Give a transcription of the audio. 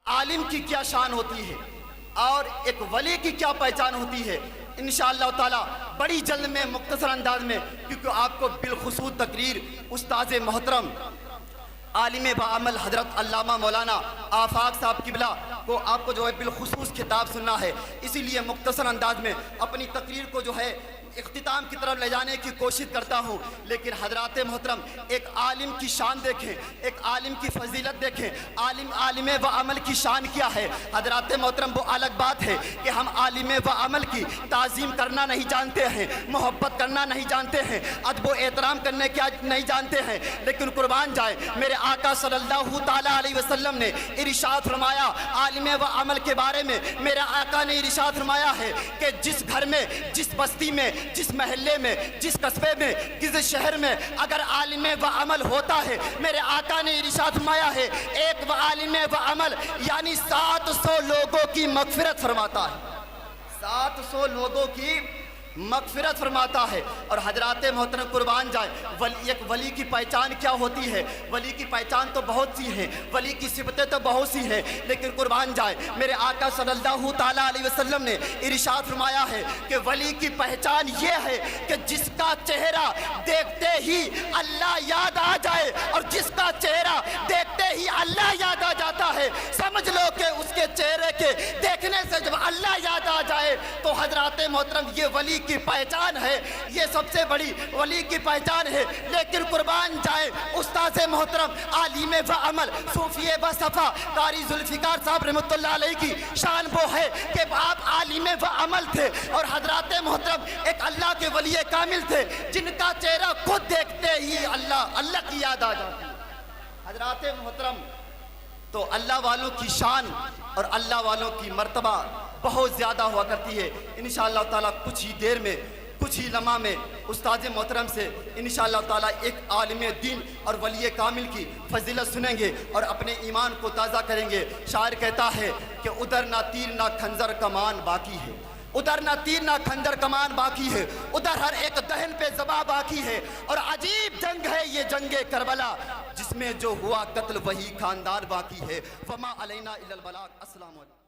عالم کی کیا شان ہوتی ہے اور ایک ولی کی کیا پہچان ہوتی ہے، انشاءاللہ تعالی بڑی جلد میں مختصر انداز میں، کیونکہ آپ کو بالخصوص تقریر استاذ محترم عالم بعمل حضرت علامہ مولانا آفاق صاحب قبلہ کو آپ کو جو ہے بالخصوص خطاب سننا ہے، اسی لیے مختصر انداز میں اپنی تقریر کو جو ہے اختتام کی طرف لے جانے کی کوشش کرتا ہوں۔ لیکن حضرات محترم، ایک عالم کی شان دیکھیں، ایک عالم کی فضیلت دیکھیں، عالم و عمل کی شان کیا ہے۔ حضرات محترم، وہ الگ بات ہے کہ ہم عالم و عمل کی تعظیم کرنا نہیں جانتے ہیں، محبت کرنا نہیں جانتے ہیں، ادب و احترام کرنے کیا نہیں جانتے ہیں، لیکن قربان جائے میرے آقا صلی اللہ تعالیٰ علیہ وسلم نے ارشاد فرمایا عالم و عمل کے بارے میں۔ میرے آقا نے ارشاد فرمایا ہے کہ جس گھر میں، جس بستی میں، جس محلے میں، جس قصبے میں، کس شہر میں اگر عالم و عمل ہوتا ہے، میرے آقا نے ارشاد فرمایا ہے ایک عالم و عمل یعنی 700 لوگوں کی مغفرت فرماتا ہے، 700 لوگوں کی مغفرت فرماتا ہے۔ اور حضرات محترم قربان جائے، ایک ولی کی پہچان کیا ہوتی ہے؟ ولی کی پہچان تو بہت سی ہیں، ولی کی صفتیں تو بہت سی ہیں، لیکن قربان جائے میرے آقا صلی اللہ تعالیٰ علیہ وسلم نے ارشاد فرمایا ہے کہ ولی کی پہچان یہ ہے کہ جس کا چہرہ دیکھتے ہی اللہ یاد آ جائے، اور جس کا چہرہ دیکھتے ہی اللہ یاد آ جاتا ہے، سمجھ لو کہ اس کے چہرے کے دیکھنے سے جب اللہ یاد آ جائے تو حضرات محترم یہ ولی کی پہچان ہے، یہ سب سے بڑی ولی کی پہچان ہے۔ لیکن قربان جائے استاذ محترم عالم و عمل صوفی بصفا قاری ذوالفقار صاحب رحمۃ اللہ علیہ کی شان وہ ہے کہ آپ عالم و عمل تھے، اور حضرات محترم ایک اللہ کے ولی کامل تھے جن کا چہرہ خود دیکھتے ہی اللہ کی یاد آ جاتی۔ حضرات محترم، تو اللہ والوں کی شان اور اللہ والوں کی مرتبہ بہت زیادہ ہوا کرتی ہے۔ انشاءاللہ تعالیٰ کچھ ہی دیر میں، کچھ ہی لمحہ میں استاد محترم سے انشاءاللہ تعالیٰ ایک عالم دین اور ولی کامل کی فضیلت سنیں گے اور اپنے ایمان کو تازہ کریں گے۔ شاعر کہتا ہے کہ ادھر نہ تیر نہ خنجر کمان باقی ہے، ادھر نہ تیر نہ خنجر کمان باقی ہے، ادھر ہر ایک دہن پہ زباں باقی ہے، اور عجیب جنگ ہے یہ جنگ کربلا جس میں جو ہوا قتل وہی خاندان باقی ہے۔ وما علینا الا البلاغ۔ السلام علیکم۔